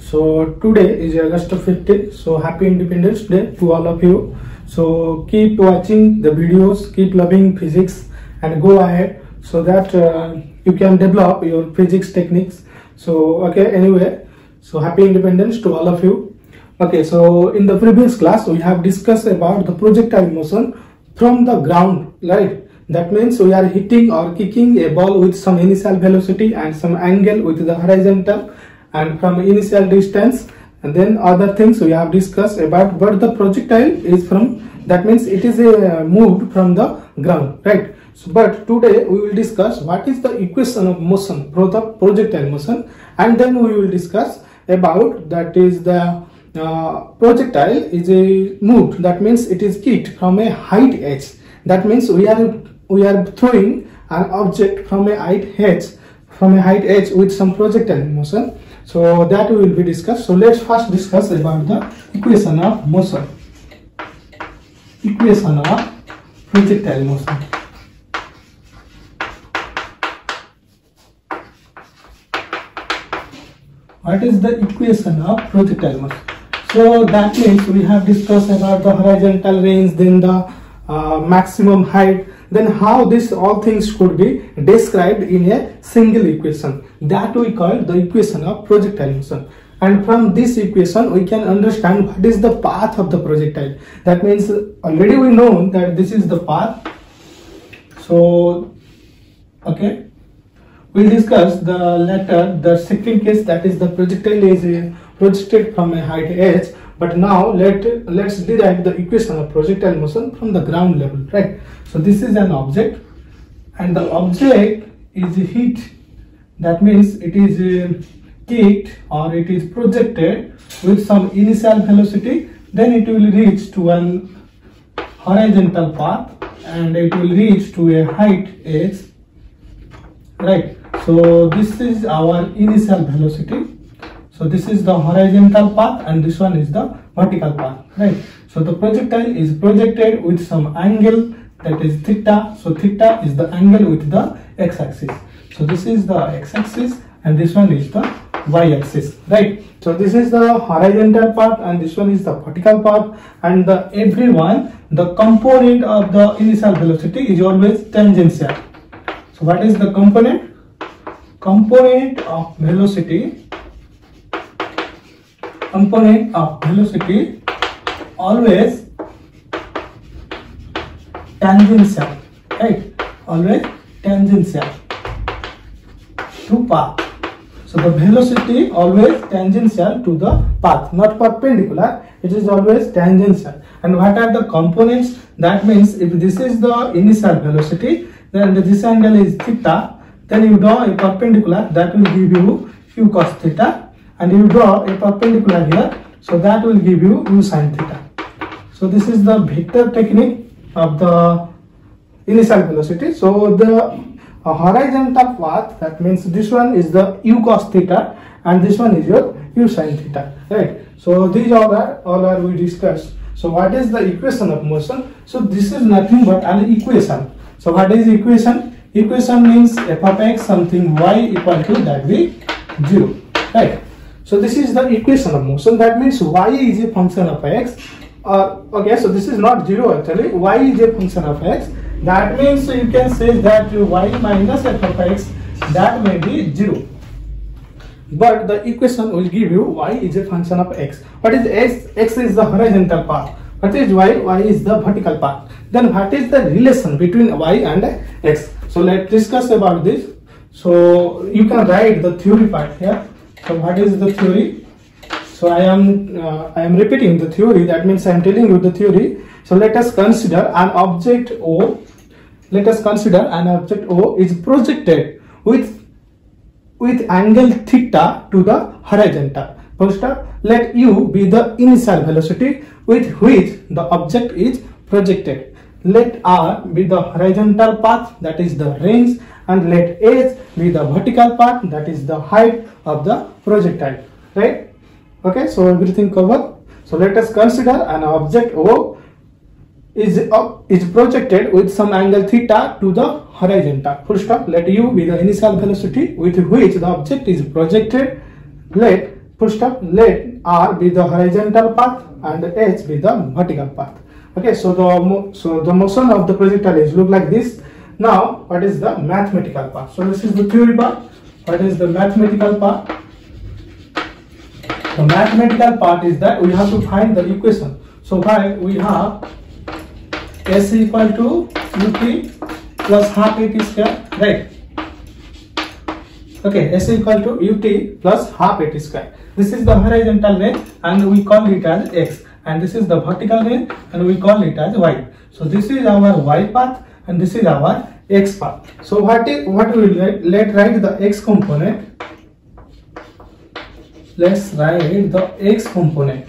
So today is August 15th. So happy Independence Day to all of you. So keep watching the videos, keep loving physics, and go ahead so that you can develop your physics techniques. So okay, anyway, so happy Independence to all of you. Okay, so in the previous class we have discussed about the projectile motion from the ground, right? That means we are hitting or kicking a ball with some initial velocity and some angle with the horizontal and from initial distance, and then other things we have discussed about. But the projectile is from, that means it is moved from the ground, right? So but today we will discuss what is the equation of motion for the projectile motion, and then we will discuss about that is the projectile is moved, that means it is kicked from a height edge. That means we are throwing an object from a height edge with some projectile motion. So that will be discussed. So let's first discuss about the equation of motion. Equation of projectile motion. What is the equation of projectile motion? So that means we have discussed about the horizontal range, then the maximum height, then how this all things could be described in a single equation, that we call the equation of projectile motion. And from this equation we can understand what is the path of the projectile. That means already we know that this is the path. So okay, we'll discuss the second case, that is the projectile is projected from a height edge. But now let's derive the equation of projectile motion from the ground level, right? So this is an object and the object is hit, that means it is kicked or it is projected with some initial velocity, then it will reach to an horizontal path and it will reach to a height edge, right? So this is our initial velocity. So this is the horizontal path and this one is the vertical path, right? So the projectile is projected with some angle, that is theta. So theta is the angle with the x-axis. So this is the x-axis and this one is the y-axis, right? So this is the horizontal part and this one is the vertical part, and the component of the initial velocity is always tangential. So what is the component? Component of velocity always tangential, right? Always tangential to path. So the velocity always tangential to the path, not perpendicular, it is always tangential. And what are the components? That means if this is the initial velocity, then this angle is theta, then you draw a perpendicular, that will give you u cos theta, and you draw a perpendicular here, so that will give you u sin theta. So this is the vector technique of the initial velocity. So the horizontal path, that means this one is the u cos theta and this one is your u sin theta, right? So these all are we discussed. So what is the equation of motion? So this is nothing but an equation. So what is equation? Equation means f of x something y equal to that be 0, right? So this is the equation of motion. That means y is a function of x. Okay, so this is not 0 actually. Y is a function of x. That means you can say that y minus f of x, that may be 0. But the equation will give you y is a function of x. What is x? X is the horizontal path. What is y? Y is the vertical path. Then what is the relation between y and x? So let's discuss about this. So you can write the theory part here. So what is the theory? So I am repeating the theory, that means I am telling you the theory. So let us consider an object O. Let us consider an object O is projected with angle theta to the horizontal. First up, let u be the initial velocity with which the object is projected. Let r be the horizontal path, that is the range, and let h be the vertical part, that is the height of the projectile, right? Okay, so everything covered. So let us consider an object O is projected with some angle theta to the horizontal. Full stop. Let u be the initial velocity with which the object is projected. Let full stop. Let R be the horizontal path and H be the vertical path. Okay, so the motion of the projectile is look like this. Now, what is the mathematical part? So this is the theory part. What is the mathematical part? The mathematical part is that we have to find the equation. So while we have S equal to ut plus half at square, right? Okay, S equal to ut plus half at square. This is the horizontal range and we call it as x, and this is the vertical range and we call it as y. So this is our y path and this is our x path. So what we will write? Let's write the x component. Let's write the x component.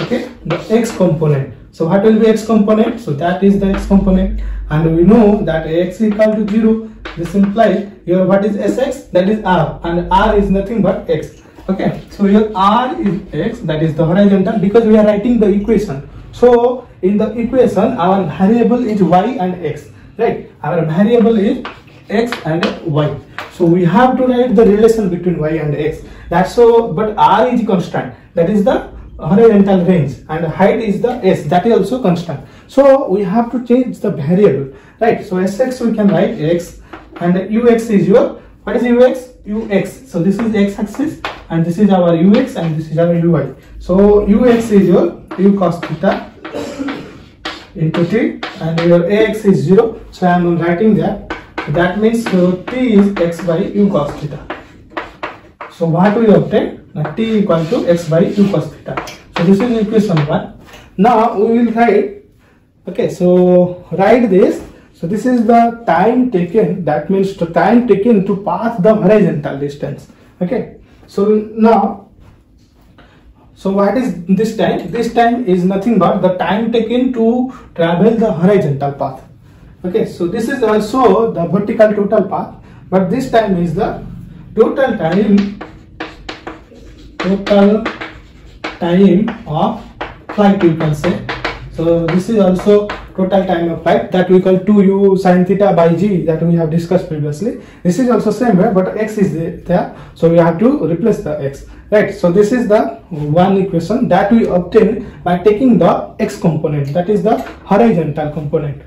Okay, the x component. So what will be x component? So that is the x component, and we know that x equal to 0. This implies here what is Sx? That is r, and r is nothing but x. Okay, so here r is x, that is the horizontal, because we are writing the equation. So in the equation our variable is y and x, right? Our variable is x and y. So we have to write the relation between y and x. That's so, but r is constant, that is the horizontal range, and height is the s, that is also constant. So we have to change the variable, right? So Sx we can write x, and ux is your, what is ux? Ux. So this is x axis and this is our ux and this is our uy. So ux is your u cos theta into t, and your ax is 0. So I am writing that. That means t is x by u cos theta. So what we obtain? T equal to x by u cos theta. So this is equation 1. Now we will write. Okay, so write this. So this is the time taken. That means the time taken to pass the horizontal distance. Okay. So now, so what is this time? This time is nothing but the time taken to travel the horizontal path. Okay. So this is also the vertical total path, but this time is the total time of flight, you can say. So this is also total time of flight, that we call 2u sin theta by g, that we have discussed previously. This is also same way, but x is there, so we have to replace the x, right? So this is the one equation that we obtain by taking the x component, that is the horizontal component.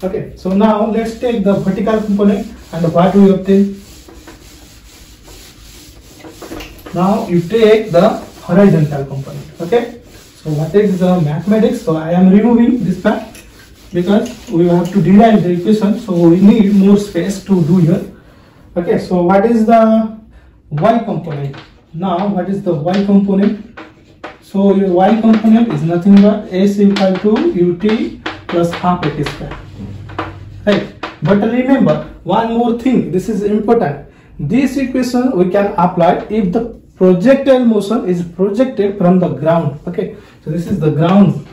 Okay, so now let's take the vertical component and what we obtain. Now you take the horizontal component. Okay, so what is the mathematics? So I am removing this part because we have to derive the equation, so we need more space to do here. Okay, so what is the y component? Now what is the y component? So your y component is nothing but s equal to ut plus half at square, right? But remember one more thing, this is important. This equation we can apply if the projectile motion is projected from the ground. Okay, so this is the ground.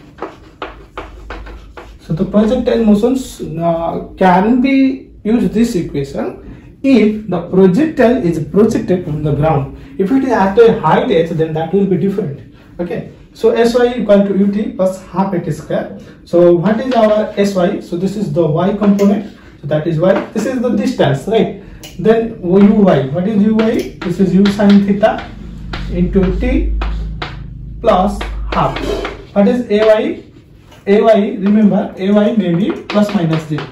So the projectile motions can be used this equation if the projectile is projected from the ground. If it is at a height h, then that will be different. Okay, so sy equal to ut plus half at square. So what is our sy? So this is the y component. So that is y. This is the distance, right? Then uy. What is uy? This is u sin theta into t plus half. What is ay? Ay, remember, ay may be plus minus 0.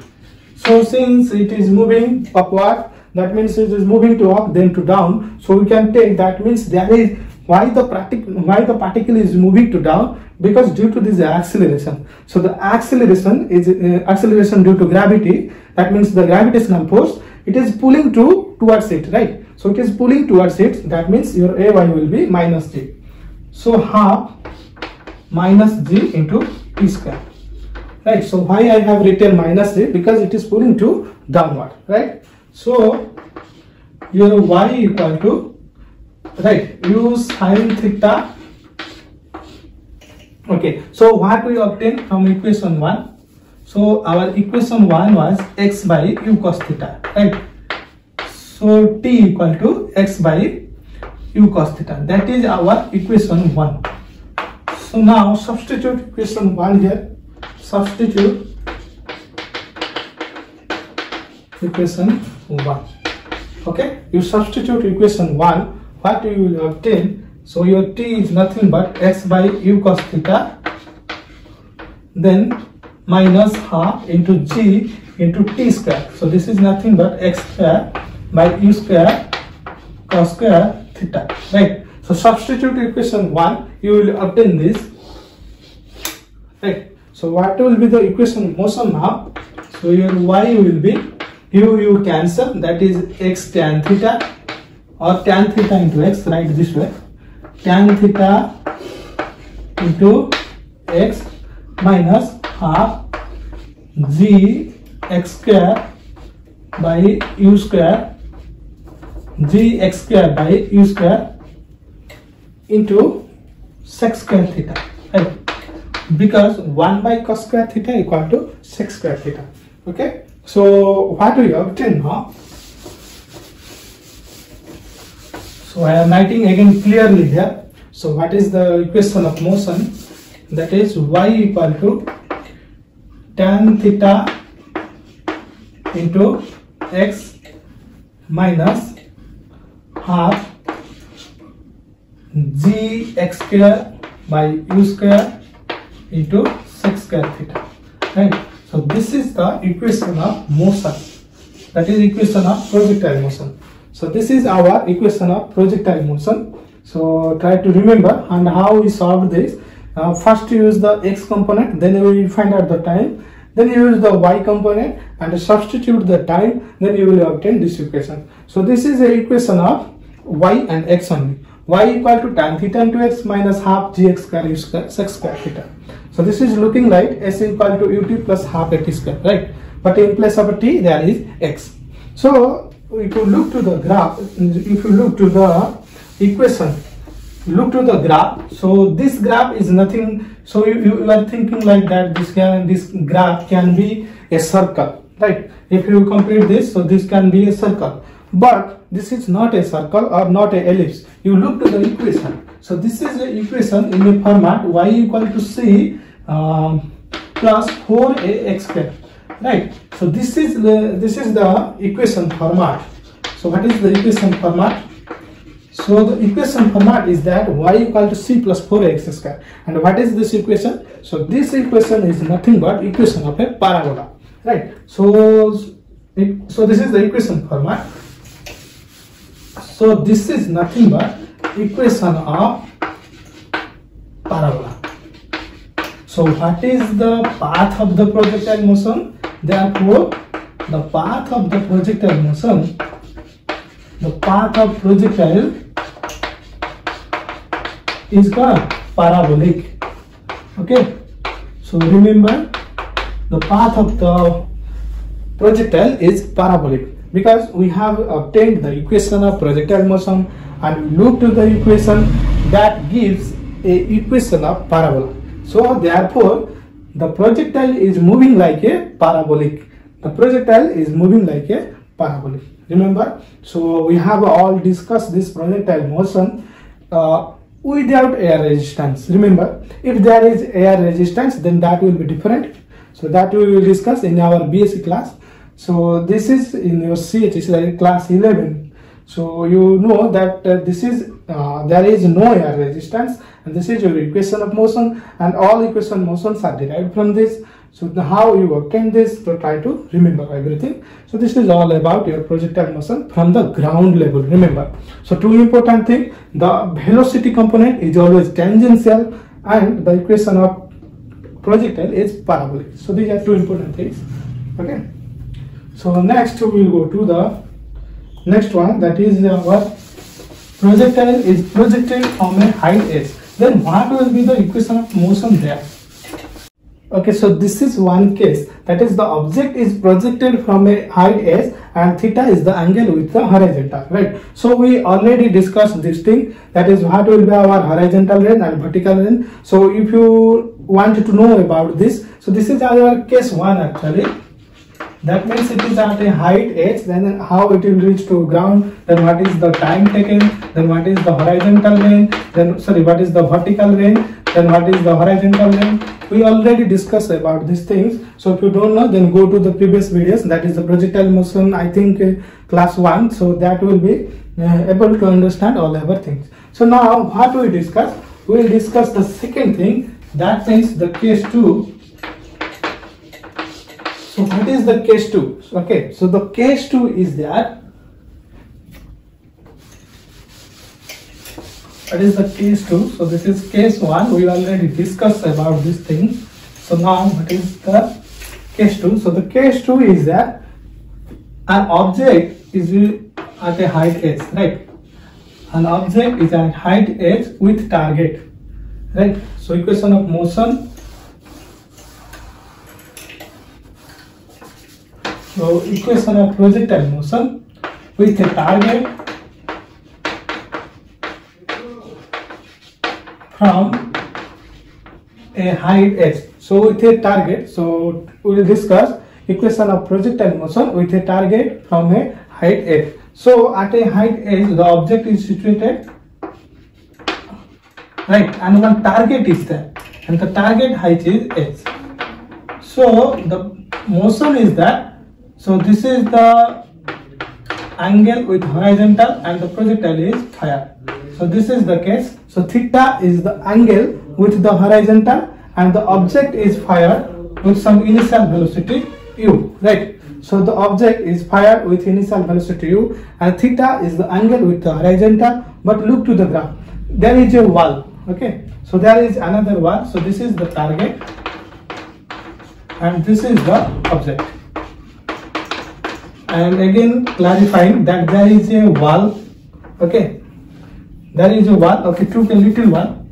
So since it is moving upward, that means it is moving to up then to down. So we can take, that means there is, why the particle is moving to down? Because due to this acceleration. So the acceleration is acceleration due to gravity. That means the gravitational force, it is pulling towards it, right? So it is pulling towards it. That means your ay will be minus g. So half minus g into t square, right? So why I have written minus g? Because it is pulling to downward, right? So your y equal to, right, u sin theta. Okay, so what we obtained from equation 1? So our equation 1 was x by u cos theta, right? So t equal to x by u cos theta. That is our equation 1. So now substitute equation 1 here. Substitute equation 1. Okay, you substitute equation 1. What you will obtain? So your t is nothing but x by u cos theta, then minus half into g into t square. So this is nothing but x square by u square cos square theta, right? So substitute equation 1, you will obtain this, right? So what will be the equation of motion now? So your y will be u cancel, that is x tan theta, or tan theta into x, write this way, tan theta into x minus half g x square by u square, g x square by u square into sec square theta, right? Because 1 by cos square theta equal to sec square theta. Okay, so what we obtain now? So I am writing again clearly here. So what is the equation of motion? That is y equal to tan theta into x minus half g x square by u square into sec square theta, right? So this is the equation of motion, that is equation of projectile motion. So this is our equation of projectile motion. So try to remember and how we solve this. First you use the x component, then you will find out the time, then you use the y component and substitute the time, then you will obtain this equation. So this is the equation of y and x only. Y equal to tan theta into x minus half gx square u square sec square theta. So this is looking like s equal to ut plus half at square, right? But in place of a t there is x. So if you look to the graph, if you look to the equation, look to the graph. So this graph is nothing. So you are thinking like that this graph can be a circle, right? If you complete this, so this can be a circle. But this is not a circle or not a ellipse. You look to the equation. So this is the equation in the format y equal to c plus 4ax square, right? So this is the equation format. So what is the equation format? So the equation format is that y equal to c plus 4ax square. And what is this equation? So this equation is nothing but equation of a parabola, right? So this is the equation format. So this is nothing but equation of parabola. So what is the path of the projectile motion? Therefore, the path of the projectile motion, the path of projectile is the parabolic. Okay. So remember, the path of the projectile is parabolic, because we have obtained the equation of projectile motion and we look to the equation that gives a equation of parabola. So therefore the projectile is moving like a parabolic. The projectile is moving like a parabolic. Remember, so we have all discussed this projectile motion without air resistance. Remember, if there is air resistance, then that will be different. So that we will discuss in our BSc class. So this is in your CH, like class 11. So you know that this is there is no air resistance, and this is your equation of motion, and all equation motions are derived from this. So how you obtain this, so try to remember everything. So this is all about your projectile motion from the ground level. Remember, so two important thing: the velocity component is always tangential, and the equation of projectile is parabolic. So these are two important things. Okay. So next we will go to the next one, that is our projectile is projected from a height s. Then what will be the equation of motion there? Okay, so this is one case, that is the object is projected from a height s and theta is the angle with the horizontal, right? So we already discussed this thing, that is what will be our horizontal range and vertical range. So if you want to know about this, so this is our case 1 actually. That means it is at a height h, then how it will reach to ground, then what is the time taken, then what is the horizontal range, then what is the vertical range, then what is the horizontal range. We already discussed about these things. So if you don't know, then go to the previous videos, that is the projectile motion, I think class 1. So that will be able to understand all other things. So now what we discuss? We will discuss the second thing, that means the case 2. So what is the case 2? Okay, so the case 2 is that, what is the case 2? So this is case 1, we already discussed about this thing. So now what is the case 2? So the case 2 is that an object is at a height h, right? An object is at height h with target, right? So equation of motion. So equation of projectile motion with a target from a height h. So with a target, so we will discuss equation of projectile motion with a target from a height h. So at a height h, the object is situated, right, and one target is there, and the target height is h. So the motion is that, so this is the angle with horizontal and the projectile is phi. So this is the case. So theta is the angle with the horizontal and the object is fired with some initial velocity u, right? So the object is fired with initial velocity u, and theta is the angle with the horizontal. But look to the graph, there is a wall, okay? So there is another wall. So this is the target and this is the object. And again clarifying that there is a wall, okay? There is a wall, okay, took a little wall.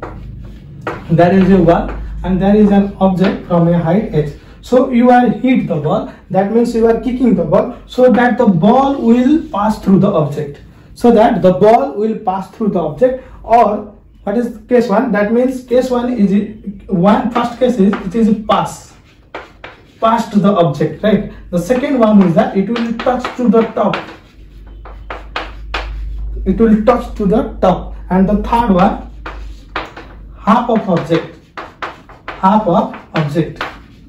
There is a wall and there is an object from a height h. So you are hit the ball, that means you are kicking the ball, so that the ball will pass through the object. So that the ball will pass through the object. Or what is case 1? That means case 1 is first case is it is pass to the object, right? The second one is that it will touch to the top. It will touch to the top. And the third one, half of target.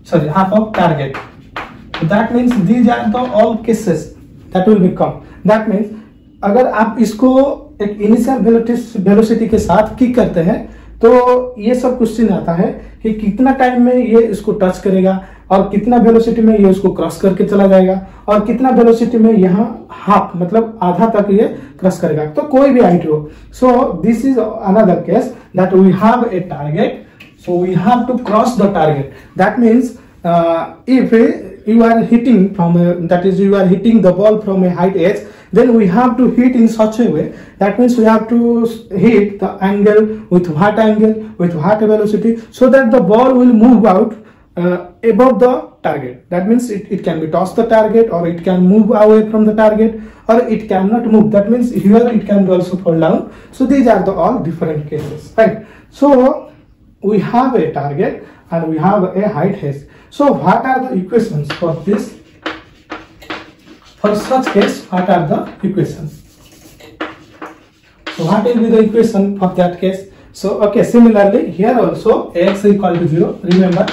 So that means these are the all cases that will become. That means अगर आप इसको एक initial velocity के साथ kick करते हैं तो ये सब क्वेश्चन आता है कि कितना टाइम में ये इसको टच करेगा और कितना वेलोसिटी में ये उसको क्रॉस करके चला जाएगा और कितना वेलोसिटी में यहाँ हाफ मतलब आधा तक ये क्रॉस करेगा, तो कोई भी आईटी हो. So this is another case that we have a target. So we have to cross the target. That means if you are hitting from that is you are hitting the ball from a height h, then we have to hit in such a way. That means we have to hit the angle with what angle, with what velocity, so that the ball will move out above the target. That means it can be toss the target, or it can move away from the target, or it cannot move. That means here it can also fall down. So these are the all different cases, right? So we have a target and we have a height h. So what are the equations for this? For such case, what are the equations? So what will be the equation for that case? So okay, similarly here also ax equal to 0, remember.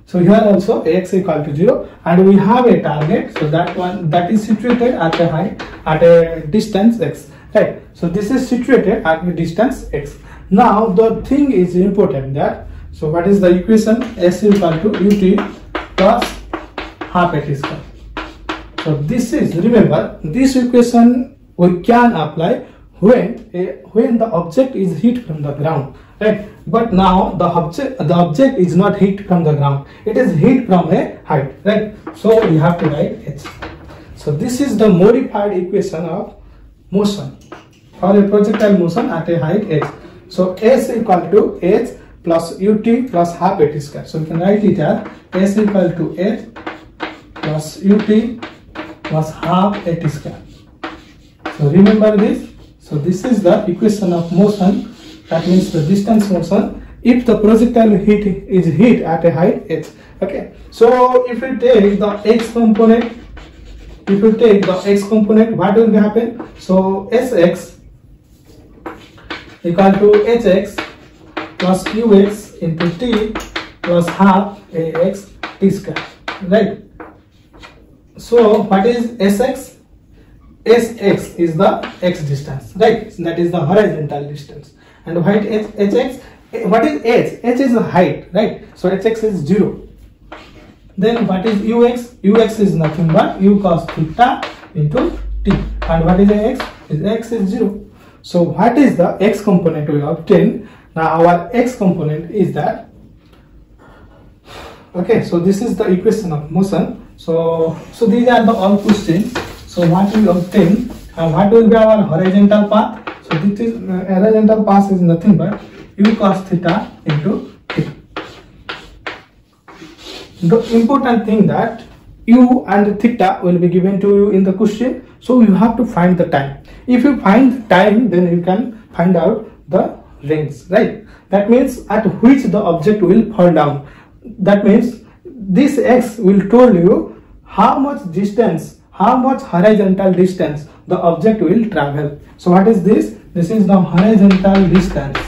So here also ax equal to 0 and we have a target, so that one that is situated at a height, at a distance x, right? So this is situated at a distance x. Now the thing is important that, so what is the equation? S equal to ut plus half h square. So this is, remember, this equation we can apply when the object is hit from the ground, right? But now the object is not hit from the ground, it is hit from a height, right? So we have to write h. So this is the modified equation of motion for a projectile motion at a height h. So s equal to h plus ut plus half h square. So we can write it as s equal to h plus ut plus half h square. So remember this. So this is the equation of motion, that means the distance motion if the projectile is hit at a height h. Okay. So if we take the x component, what will happen? So sx equal to hx plus ux into t plus half ax t square, right? So what is sx? Sx is the x distance, right? That is the horizontal distance. and what is hx? What is h? H is the height, right? So hx is 0. Then what is ux? Ux is nothing but u cos theta into t. And what is x? X is 0. So what is the x component we obtain? Now our x component is that, okay, so this is the equation of motion. So these are the all questions. So what we obtain, and what will be our horizontal path? So this is horizontal path is nothing but u cos theta into t. The important thing that u and theta will be given to you in the question, so you have to find the time. If you find time, then you can find out the range, right? That means at which the object will fall down. That means this x will tell you how much distance, how much horizontal distance the object will travel. So what is this? This is the horizontal distance.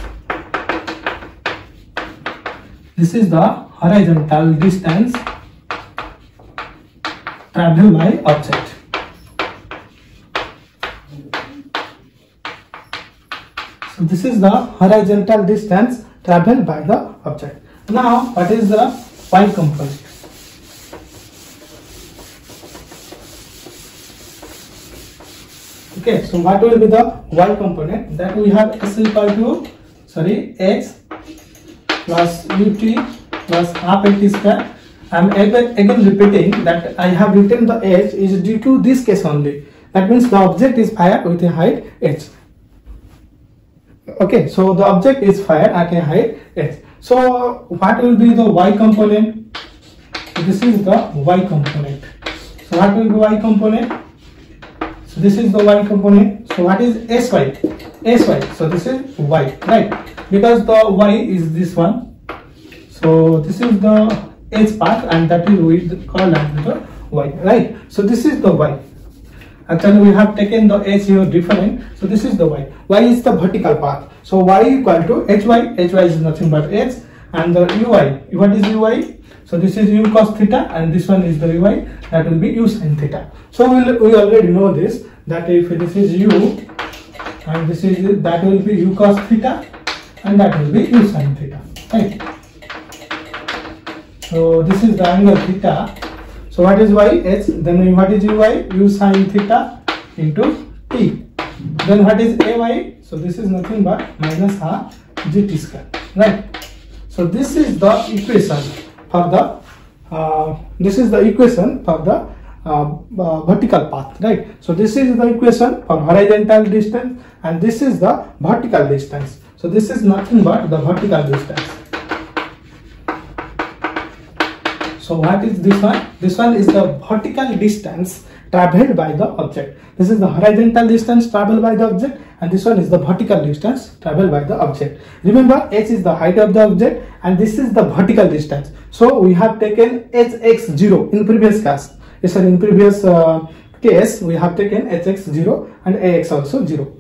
This is the horizontal distance traveled by object. So this is the horizontal distance traveled by the object. Now what is the y component? Okay, so what will be the y component? That we have s equal to, x plus ut plus half at square. I am again repeating that I have written the h is due to this case only. That means the object is fired with a height h. Okay, so the object is fired at a height h. So what will be the y component? So this is the y component. So what will be y component? So this is the y component. So what is sy? Sy. So this is y, right? Because the y is this one. So this is the h part, and that is we call as the y, right? So this is the y. Actually we have taken the h here different. So this is the y. Y is the vertical path. So y equal to hy. Hy is nothing but h, and the uy. What is uy? So this is u cos theta, and this one is the uy. That will be u sin theta. So we already know this, that if this is u and this is, that will be u cos theta, and that will be u sin theta, right? So this is the angle theta. So what is y? H. Then what is uy? U sin theta into t. Then what is ay? So this is nothing but minus half gt square, right? So this is the equation for the vertical path, right? So this is the equation for horizontal distance, and this is the vertical distance. So this is nothing but the vertical distance. So what is this one? This one is the vertical distance traveled by the object. This is the horizontal distance traveled by the object, and this one is the vertical distance traveled by the object. Remember, h is the height of the object, and this is the vertical distance. So we have taken hx0 in previous class. Yes, in previous case we have taken hx0 and ax also 0.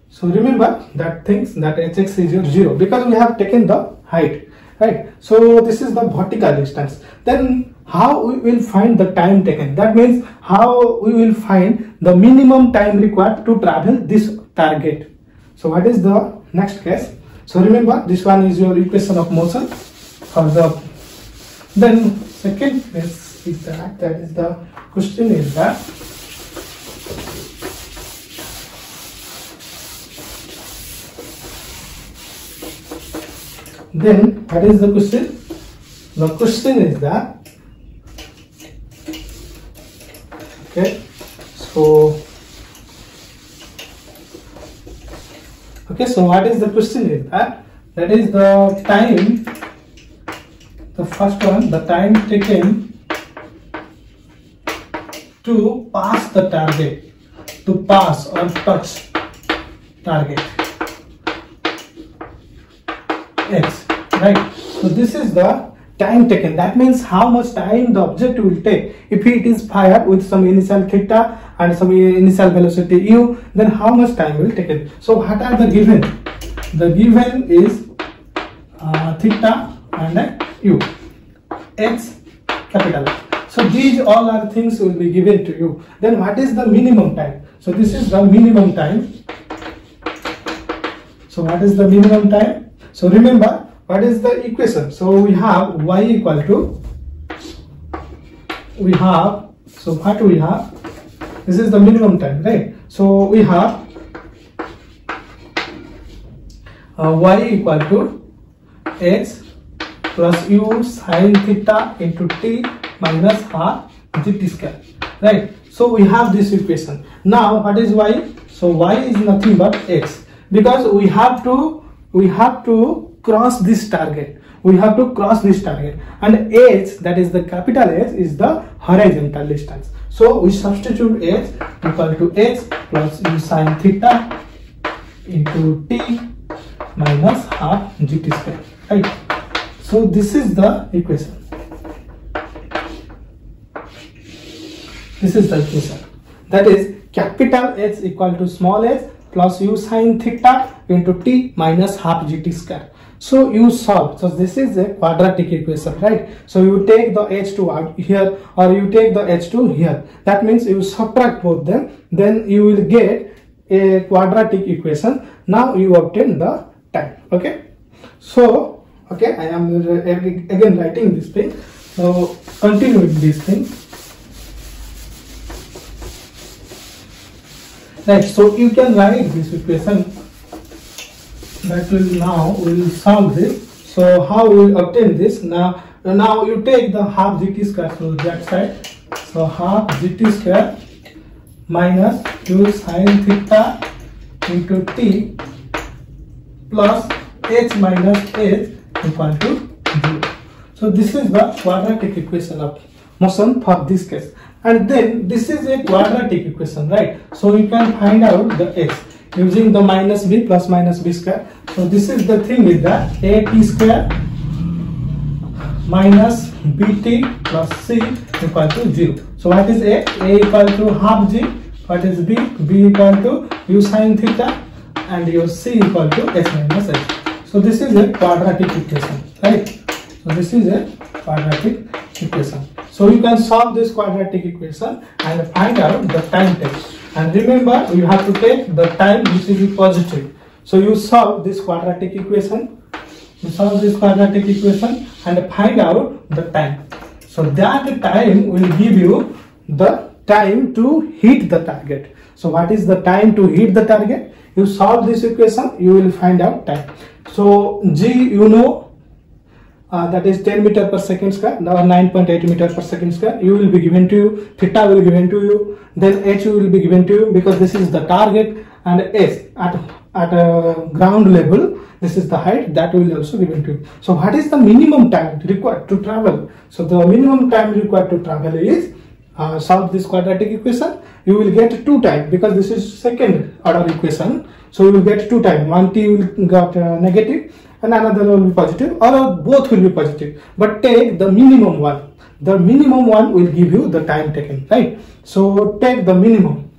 So remember that things, that hx is 0 because we have taken the height, right? So this is the vertical distance. Then how we will find the time taken? That means how we will find the minimum time required to travel this target. So what is the next case? So remember, this one is your equation of motion for the. Then second case is that is the question is that then what is the question? The question is that, okay, so what is the question is that is the time, the first one, the time taken to pass the target, to pass or touch target x, right? So this is the time taken. That means how much time the object will take. If it is fired with some initial theta and some initial velocity u, then how much time will take it. So what are the given? The given is theta and u, x, capital. So these all are things will be given to you. Then what is the minimum time? So this is the minimum time. So what is the minimum time? So remember, what is the equation? So we have y equal to, so what we have, this is the minimum time, right? So we have y equal to x plus u sin theta into t minus half gt square, right? So we have this equation. Now what is y? So y is nothing but x, because we have to cross this target. We have to cross this target, and h, that is the capital H, is the horizontal distance. So we substitute h equal to x plus u sin theta into t minus half gt square, right? So this is the equation. This is the equation. That is capital H equal to small h plus u sin theta into t minus half gt square. So you solve. So this is a quadratic equation, right? So you take the h2 out here, or you take the h2 here. That means you subtract both them, then you will get a quadratic equation. Now you obtain the time. Okay. So okay, I am again writing this thing. So continue with this thing. Right, so you can write this equation. That will now we will solve this. So how we will obtain this? Now you take the half gt square to that side. So half gt square minus u sin theta into t plus h minus h equal to 0. So this is the quadratic equation of motion for this case. And then this is a quadratic equation, right? So you can find out the x using the minus b plus minus b square. So this is the thing is that a t square minus bt plus c equal to 0. So what is a? A equal to half g. What is b? B equal to u sin theta, and your c equal to h minus h. So this is a quadratic equation, right? So this is a quadratic equation. So you can solve this quadratic equation and find out the time taken. And remember, you have to take the time which will be positive. So you solve this quadratic equation. You solve this quadratic equation and find out the time. So that time will give you the time to hit the target. So what is the time to hit the target? You solve this equation, you will find out time. So g, you know, that is 10 meter per second square, now 9.8 meter per second square. U will be given to you, theta will be given to you, then h will be given to you, because this is the target, and s at a ground level, this is the height, that will also given to you. So what is the minimum time required to travel? So the minimum time required to travel is solve this quadratic equation. You will get 2 times, because this is second order equation. So you will get 2 times. One t will got negative and another will be positive, or both will be positive. But take the minimum one. The minimum one will give you the time taken, right? So take the minimum.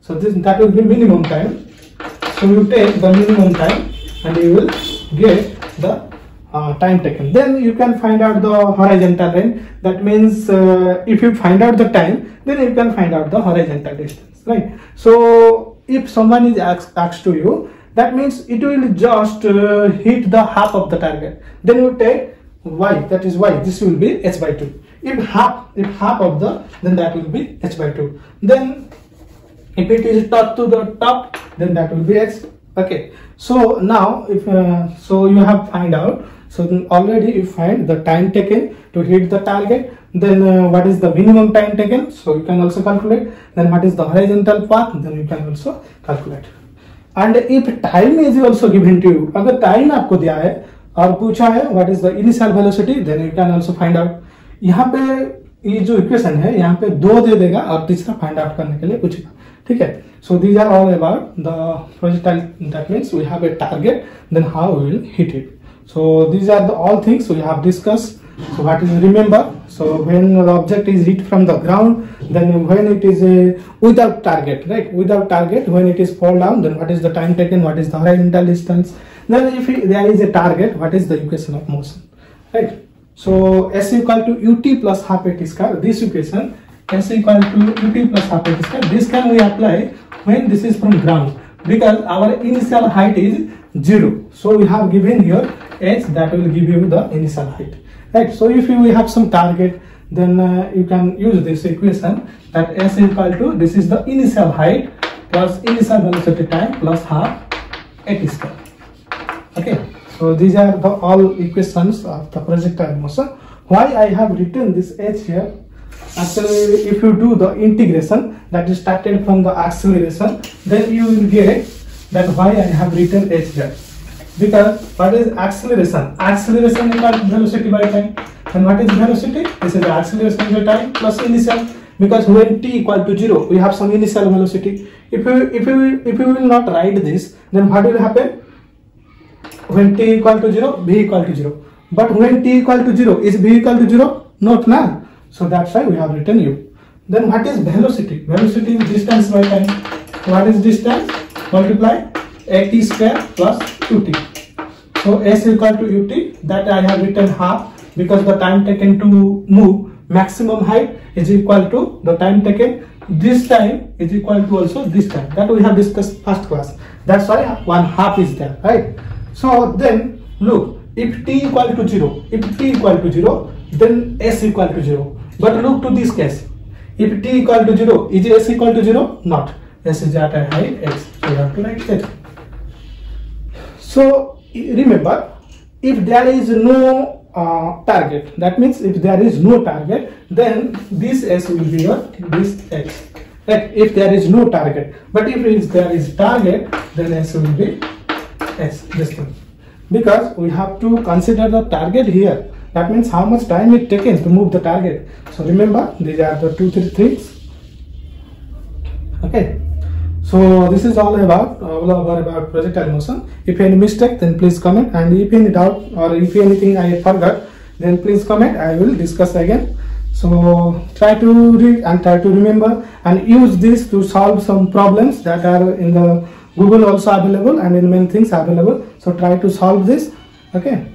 So that will be minimum time. So you take the minimum time and you will get the time taken. Then you can find out the horizontal line. That means if you find out the time, then you can find out the horizontal distance, right? So if someone is asked to you, that means it will just hit the half of the target. Then you take y, that is y, this will be h by 2. If half of the, then that will be h by 2. Then if it is touch to the top, then that will be x. Okay, so now if so you have find out. So then already you find the time taken to hit the target. Then what is the minimum time taken? So you can also calculate. Then what is the horizontal path? Then you can also calculate. And if time is also given to you, अगर time आपको दिया है और पूछा है what is the initial velocity, then you can also find out. यहाँ पे ये जो इक्वेशन है यहाँ पे 2 दे देगा और तीसरा फाइंड आउट करने के लिए पूछेगा, ठीक है. So these are all about the projectile. That means we have a target, then how we will hit it. So these are the all things we have discussed. So what is remember? So when the object is hit from the ground, then when it is without target, right? Without target, when it is fall down, then what is the time taken? What is the horizontal distance? Then if there is a target, what is the equation of motion, right? So S equal to ut plus half at square. This equation S equal to ut plus half at square. This can we apply when this is from ground, because our initial height is 0. So we have given here h, that will give you the initial height, right? So if we have some target, then you can use this equation that s equal to, this is the initial height plus initial velocity time plus half h square. Okay, so these are the all equations of the projectile motion. Why I have written this h here? Actually, if you do the integration that is started from the acceleration, then you will get that why I have written h here. Because what is acceleration? Acceleration equal to velocity by time. And what is velocity? This is the acceleration by time plus initial. Because when t equal to 0, we have some initial velocity. If you will not write this, then what will happen? When t equal to 0, v equal to 0. But when t equal to 0, is v equal to 0? Not now. So that's why we have written u. Then what is velocity? Velocity is distance by time. What is distance? Multiply at square plus ut. So s equal to ut, that I have written half, because the time taken to move maximum height is equal to the time taken this time is equal to also this time, that we have discussed first class. That's why 1/2 is there, right? So then look, if t equal to 0, then s equal to 0. But look to this case, if t equal to 0, is s equal to 0? Not. S is at a height x, so you have to write it. So remember, if there is no target, that means if there is no target, then this s will be your this x. Right? If there is no target, but if there is target, then s will be s, this one. Because we have to consider the target here. That means how much time it takes to move the target. So remember, these are the 2-3 things. Okay. So this is all about projectile motion. If any mistake, then please comment, and if any doubt or if anything I forgot, then please comment. I will discuss again. So try to read and try to remember and use this to solve some problems that are in the Google also available and in many things available. So try to solve this. Okay.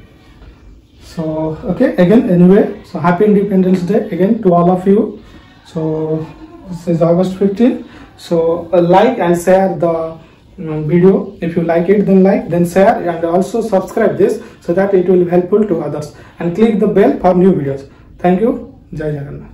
So okay, again, anyway, so happy Independence Day again to all of you. So this is August 15th. So like and share the video. If you like it, then like, then share, and also subscribe this so that it will be helpful to others, and click the bell for new videos. Thank you. Jai Jagannath.